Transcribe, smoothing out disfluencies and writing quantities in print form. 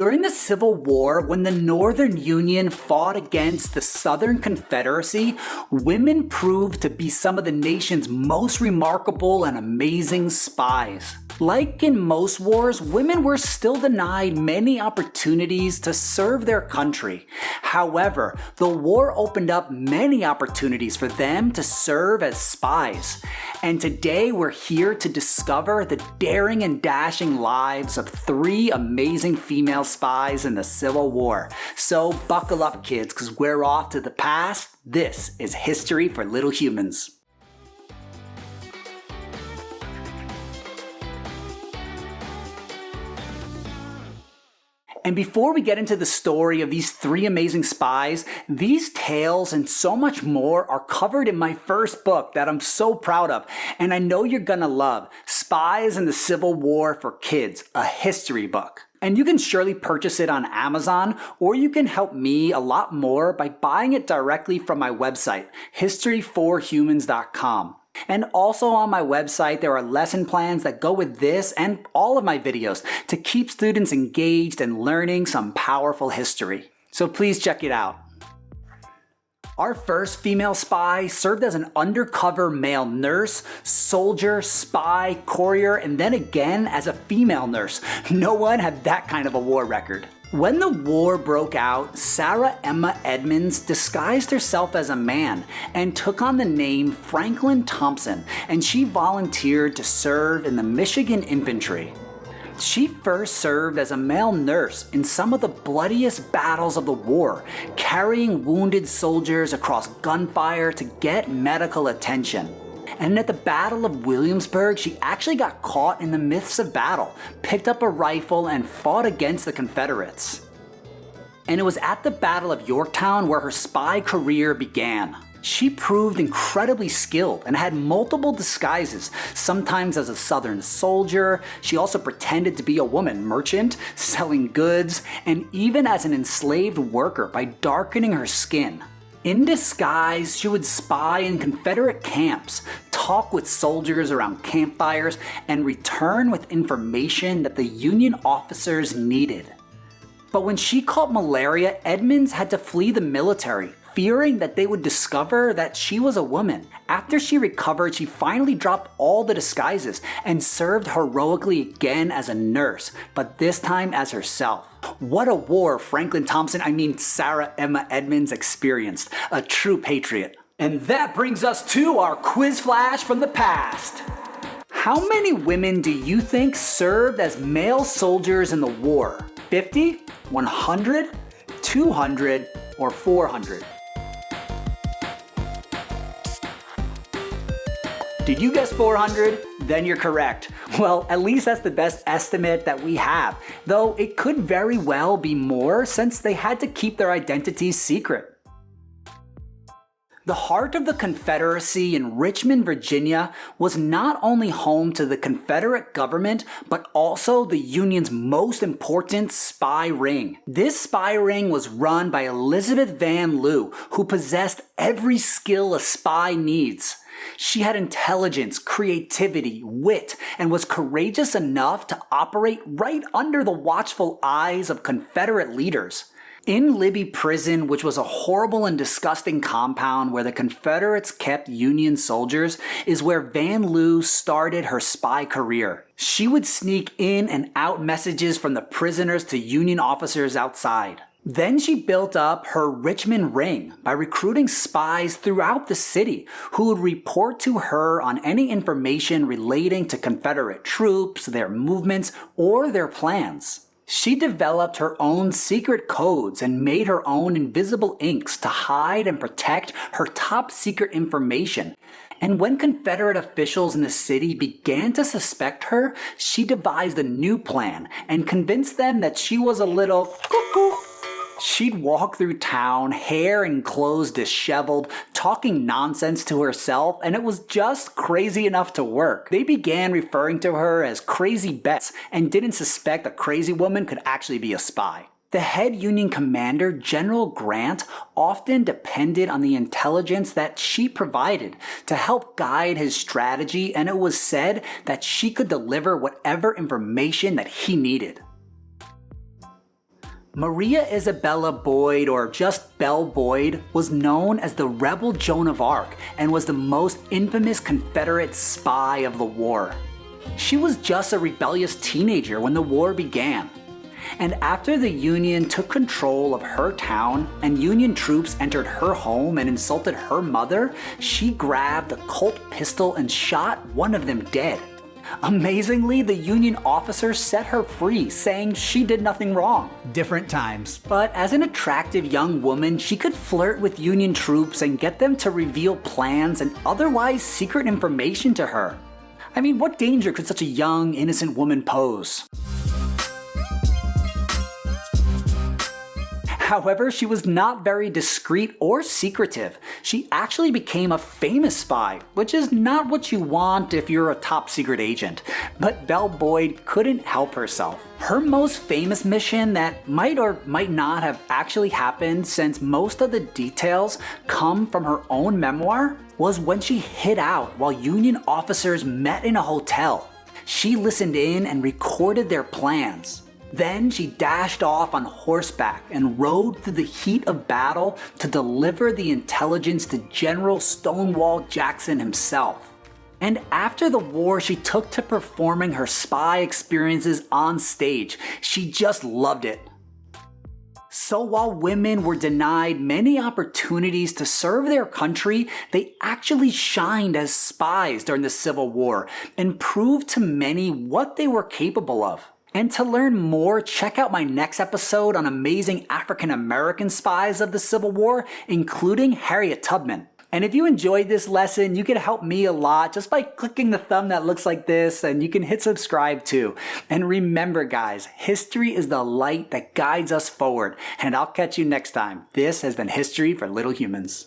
During the Civil War, when the Northern Union fought against the Southern Confederacy, women proved to be some of the nation's most remarkable and amazing spies. Like in most wars, women were still denied many opportunities to serve their country. However, the war opened up many opportunities for them to serve as spies. And today we're here to discover the daring and dashing lives of 3 amazing female spies in the Civil War. So buckle up, kids, because we're off to the past. This is History for Little Humans. And before we get into the story of these 3 amazing spies, these tales and so much more are covered in my first book that I'm so proud of, and I know you're gonna love, Spies in the Civil War for Kids, a history book. And you can surely purchase it on Amazon, or you can help me a lot more by buying it directly from my website, historyforhumans.com. And also on my website, there are lesson plans that go with this and all of my videos to keep students engaged and learning some powerful history. So please check it out. Our first female spy served as an undercover male nurse, soldier, spy, courier, and then again as a female nurse. No one had that kind of a war record. When the war broke out, Sarah Emma Edmonds disguised herself as a man and took on the name Franklin Thompson, and she volunteered to serve in the Michigan Infantry. She first served as a male nurse in some of the bloodiest battles of the war, carrying wounded soldiers across gunfire to get medical attention. And at the Battle of Williamsburg, she actually got caught in the midst of battle, picked up a rifle, and fought against the Confederates. And it was at the Battle of Yorktown where her spy career began. She proved incredibly skilled and had multiple disguises, sometimes as a Southern soldier. She also pretended to be a woman merchant, selling goods, and even as an enslaved worker by darkening her skin. In disguise, she would spy in Confederate camps, talk with soldiers around campfires, and return with information that the Union officers needed. But when she caught malaria, Edmonds had to flee the military, fearing that they would discover that she was a woman. After she recovered, she finally dropped all the disguises and served heroically again as a nurse, but this time as herself. What a war Sarah Emma Edmonds experienced. A true patriot. And that brings us to our quiz flash from the past. How many women do you think served as male soldiers in the war? 50, 100, 200, or 400? Did you guess 400? Then you're correct. Well, at least that's the best estimate that we have, though it could very well be more since they had to keep their identities secret. The heart of the Confederacy in Richmond, Virginia was not only home to the Confederate government, but also the Union's most important spy ring. This spy ring was run by Elizabeth Van Lew, who possessed every skill a spy needs. She had intelligence, creativity, wit, and was courageous enough to operate right under the watchful eyes of Confederate leaders. In Libby Prison, which was a horrible and disgusting compound where the Confederates kept Union soldiers, is where Van Lew started her spy career. She would sneak in and out messages from the prisoners to Union officers outside. Then she built up her Richmond ring by recruiting spies throughout the city who would report to her on any information relating to Confederate troops, their movements, or their plans. She developed her own secret codes and made her own invisible inks to hide and protect her top secret information. And when Confederate officials in the city began to suspect her, she devised a new plan and convinced them that she was a little cuckoo. She'd walk through town, hair and clothes disheveled, talking nonsense to herself, and it was just crazy enough to work. They began referring to her as Crazy Bess and didn't suspect a crazy woman could actually be a spy. The head Union commander, General Grant, often depended on the intelligence that she provided to help guide his strategy, and it was said that she could deliver whatever information that he needed. Maria Isabella Boyd, or just Belle Boyd, was known as the Rebel Joan of Arc and was the most infamous Confederate spy of the war. She was just a rebellious teenager when the war began. And after the Union took control of her town and Union troops entered her home and insulted her mother, she grabbed a Colt pistol and shot one of them dead. Amazingly, the Union officer set her free, saying she did nothing wrong. Different times. But as an attractive young woman, she could flirt with Union troops and get them to reveal plans and otherwise secret information to her. I mean, what danger could such a young, innocent woman pose? However, she was not very discreet or secretive. She actually became a famous spy, which is not what you want if you're a top secret agent. But Belle Boyd couldn't help herself. Her most famous mission that might or might not have actually happened, since most of the details come from her own memoir, was when she hid out while Union officers met in a hotel. She listened in and recorded their plans. Then she dashed off on horseback and rode through the heat of battle to deliver the intelligence to General Stonewall Jackson himself. And after the war, she took to performing her spy experiences on stage. She just loved it. So while women were denied many opportunities to serve their country, they actually shined as spies during the Civil War and proved to many what they were capable of. And to learn more, check out my next episode on amazing African American spies of the Civil War, including Harriet Tubman. And if you enjoyed this lesson, you can help me a lot just by clicking the thumb that looks like this, and you can hit subscribe too. And remember guys, history is the light that guides us forward, and I'll catch you next time. This has been History for Little Humans.